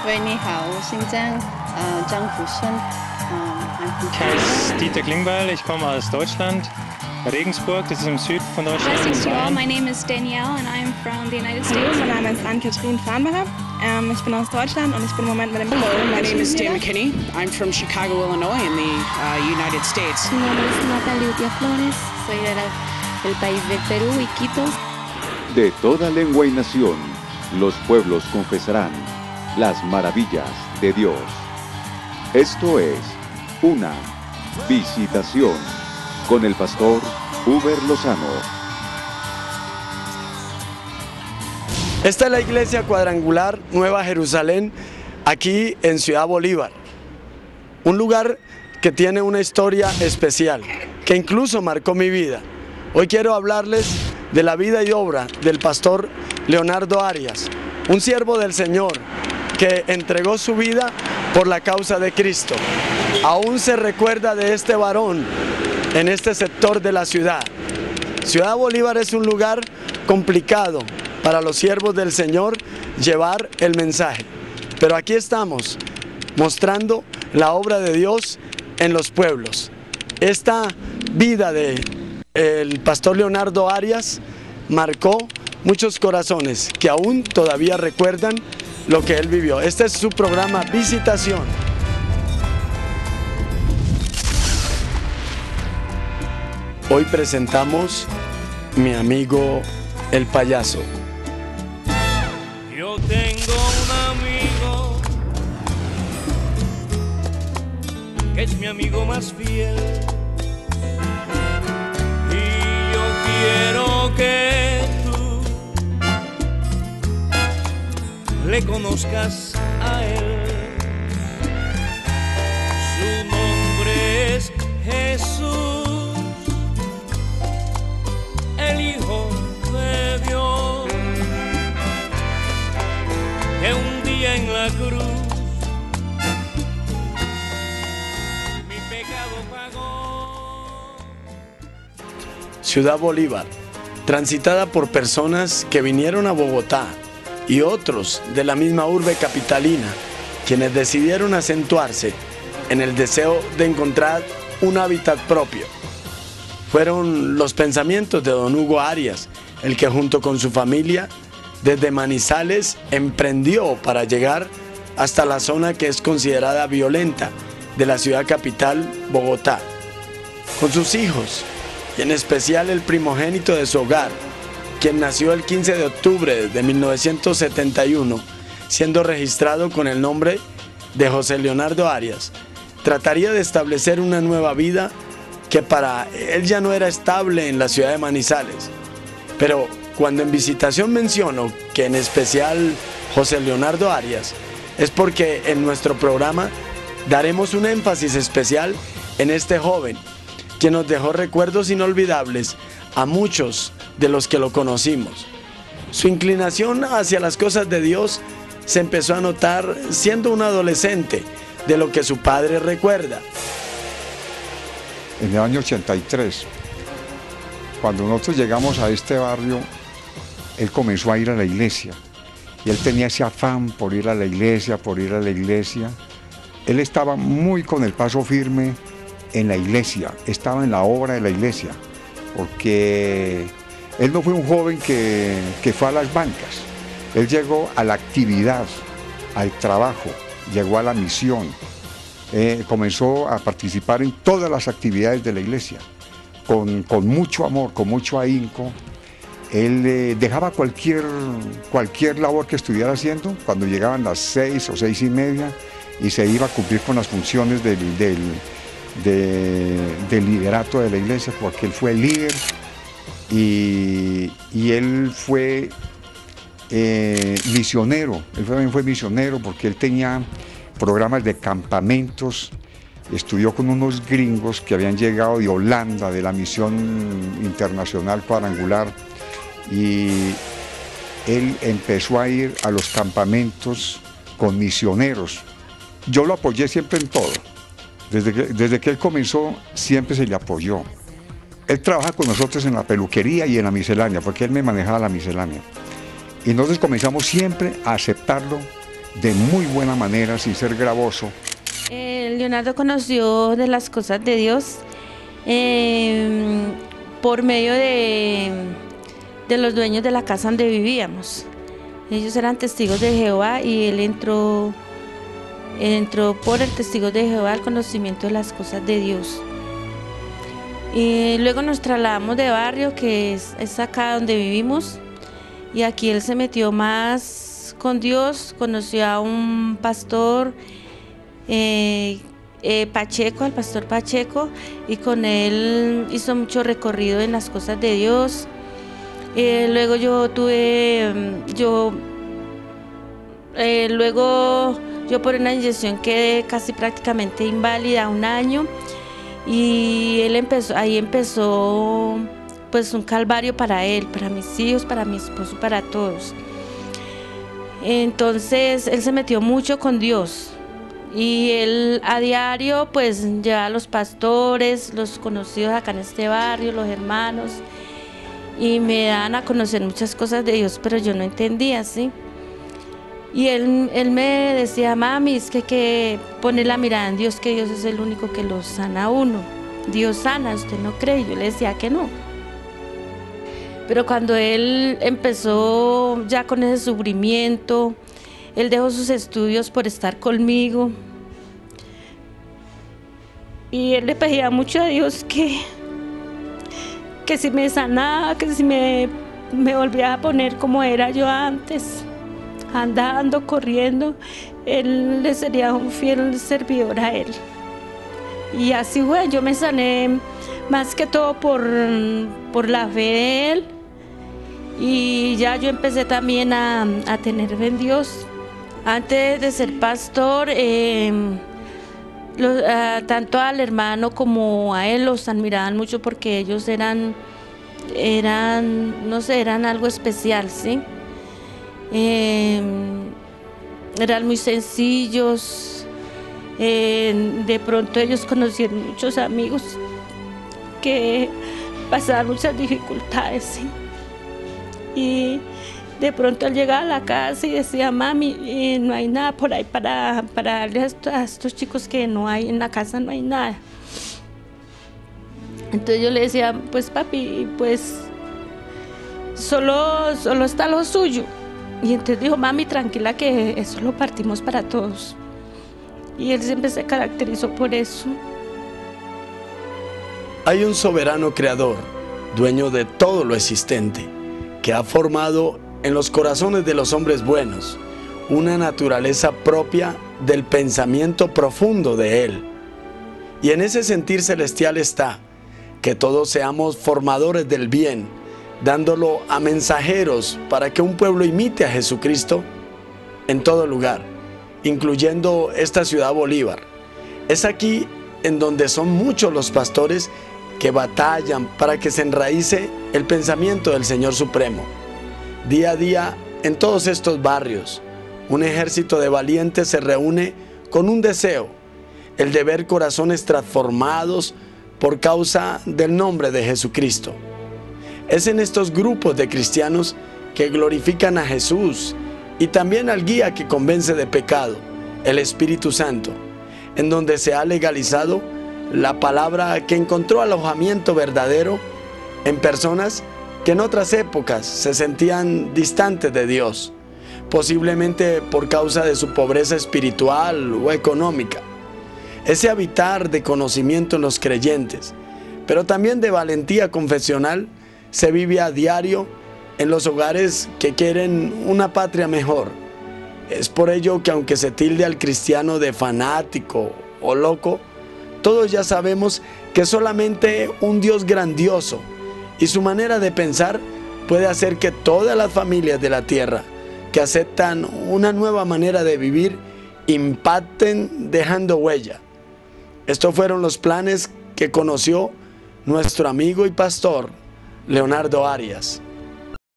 Ich heiße Dieter Klingbeil, ich komme aus Deutschland, Regensburg, das ist im Süden von Deutschland. Blessings to all, my name is Danielle and I'm from the United States. Mein Name ist Ann-Kathrin Farnbacher. Ich bin aus Deutschland und ich bin im Moment mit dem... Hello, my name is Dan McKinney. I'm from Chicago, Illinois in the United States. Mi nombre es Natalia Utia Flores, soy del país de Perú y Quito. De toda lengua y nación, los pueblos confesarán las maravillas de Dios. Esto es una visitación con el pastor Uber Lozano. Esta es la iglesia cuadrangular Nueva Jerusalén, aquí en Ciudad Bolívar. Un lugar que tiene una historia especial, que incluso marcó mi vida. Hoy quiero hablarles de la vida y obra del pastor Leonardo Arias, un siervo del Señor que entregó su vida por la causa de Cristo. Aún se recuerda de este varón en este sector de la ciudad. Ciudad Bolívar es un lugar complicado para los siervos del Señor llevar el mensaje, pero aquí estamos mostrando la obra de Dios en los pueblos. Esta vida del pastor Leonardo Arias marcó muchos corazones que aún todavía recuerdan lo que él vivió. Este es su programa Visitación. Hoy presentamos Mi amigo el payaso. Yo tengo un amigo que es mi amigo más fiel y yo quiero que tú le conozcas a él. Su nombre es Jesús, el Hijo de Dios, que un día en la cruz mi pecado pagó. Ciudad Bolívar, transitada por personas que vinieron a Bogotá y otros de la misma urbe capitalina, quienes decidieron acentuarse en el deseo de encontrar un hábitat propio. Fueron los pensamientos de don Hugo Arias, el que junto con su familia desde Manizales emprendió para llegar hasta la zona que es considerada violenta de la ciudad capital, Bogotá. Con sus hijos, y en especial el primogénito de su hogar, quien nació el 15 de octubre de 1971, siendo registrado con el nombre de José Leonardo Arias, trataría de establecer una nueva vida que para él ya no era estable en la ciudad de Manizales. Pero cuando en Visitación menciono que en especial José Leonardo Arias, es porque en nuestro programa daremos un énfasis especial en este joven, quien nos dejó recuerdos inolvidables a muchos de los que lo conocimos. Su inclinación hacia las cosas de Dios se empezó a notar siendo un adolescente, de lo que su padre recuerda. En el año 83, cuando nosotros llegamos a este barrio, él comenzó a ir a la iglesia. Y él tenía ese afán por ir a la iglesia, por ir a la iglesia. Él estaba muy con el paso firme en la iglesia, estaba en la obra de la iglesia, porque él no fue un joven que fue a las bancas. Él llegó a la actividad, al trabajo, llegó a la misión. Comenzó a participar en todas las actividades de la iglesia, con mucho amor, con mucho ahínco. Él dejaba cualquier labor que estuviera haciendo cuando llegaban las 6 o 6:30 y se iba a cumplir con las funciones del liderato de la iglesia, porque él fue el líder y él fue misionero. Él también fue misionero porque él tenía programas de campamentos, estudió con unos gringos que habían llegado de Holanda, de la Misión Internacional Cuadrangular, y él empezó a ir a los campamentos con misioneros. Yo lo apoyé siempre en todo. Desde que él comenzó, siempre se le apoyó. Él trabaja con nosotros en la peluquería y en la miscelánea, porque él me manejaba la miscelánea. Y nosotros comenzamos siempre a aceptarlo de muy buena manera, sin ser gravoso. Leonardo conoció de las cosas de Dios por medio de los dueños de la casa donde vivíamos. Ellos eran testigos de Jehová y él entró por el testigo de Jehová al conocimiento de las cosas de Dios. Y luego nos trasladamos de barrio, que es acá donde vivimos, y aquí él se metió más con Dios, conoció a un pastor Pacheco, al pastor Pacheco, y con él hizo mucho recorrido en las cosas de Dios. Luego yo por una inyección quedé casi prácticamente inválida 1 año, y ahí empezó pues un calvario para él, para mis hijos, para mi esposo, para todos. Entonces él se metió mucho con Dios, y él a diario pues lleva a los pastores, los conocidos acá en este barrio, los hermanos, y me dan a conocer muchas cosas de Dios, pero yo no entendía, ¿sí? Y él me decía: mami, es que hay que poner la mirada en Dios, que Dios es el único que lo sana a uno. Dios sana, ¿usted no cree? Yo le decía que no. Pero cuando él empezó ya con ese sufrimiento, él dejó sus estudios por estar conmigo. Y él le pedía mucho a Dios que si me sanaba, que si me volvía a poner como era yo antes, andando, corriendo, él le sería un fiel servidor a él. Y así fue, yo me sané más que todo por la fe de él, y ya yo empecé también a tener fe en Dios. Antes de ser pastor, tanto al hermano como a él los admiraban mucho porque ellos eran no sé, eran algo especial, ¿sí? Eran muy sencillos. De pronto ellos conocieron muchos amigos que pasaban muchas dificultades, ¿sí? Y de pronto él llegaba a la casa y decía: mami, no hay nada por ahí para darle a estos chicos, que no hay en la casa, no hay nada. Entonces yo le decía: pues papi, pues solo está lo suyo. Y entonces dijo: mami, tranquila, que eso lo partimos para todos. Y él siempre se caracterizó por eso. Hay un soberano creador, dueño de todo lo existente, que ha formado en los corazones de los hombres buenos una naturaleza propia del pensamiento profundo de Él. Y en ese sentir celestial está que todos seamos formadores del bien, dándolo a mensajeros para que un pueblo imite a Jesucristo en todo lugar, incluyendo esta ciudad Bolívar. Es aquí en donde son muchos los pastores que batallan para que se enraíce el pensamiento del Señor Supremo. Día a día, en todos estos barrios, un ejército de valientes se reúne con un deseo, el de ver corazones transformados por causa del nombre de Jesucristo. Es en estos grupos de cristianos que glorifican a Jesús y también al guía que convence de pecado, el Espíritu Santo, en donde se ha legalizado la palabra que encontró alojamiento verdadero en personas que en otras épocas se sentían distantes de Dios, posiblemente por causa de su pobreza espiritual o económica. Ese habitar de conocimiento en los creyentes, pero también de valentía confesional, se vive a diario en los hogares que quieren una patria mejor. Es por ello que aunque se tilde al cristiano de fanático o loco, todos ya sabemos que solamente un Dios grandioso y su manera de pensar puede hacer que todas las familias de la tierra que aceptan una nueva manera de vivir impacten dejando huella. Estos fueron los planes que conoció nuestro amigo y pastor Leonardo Arias.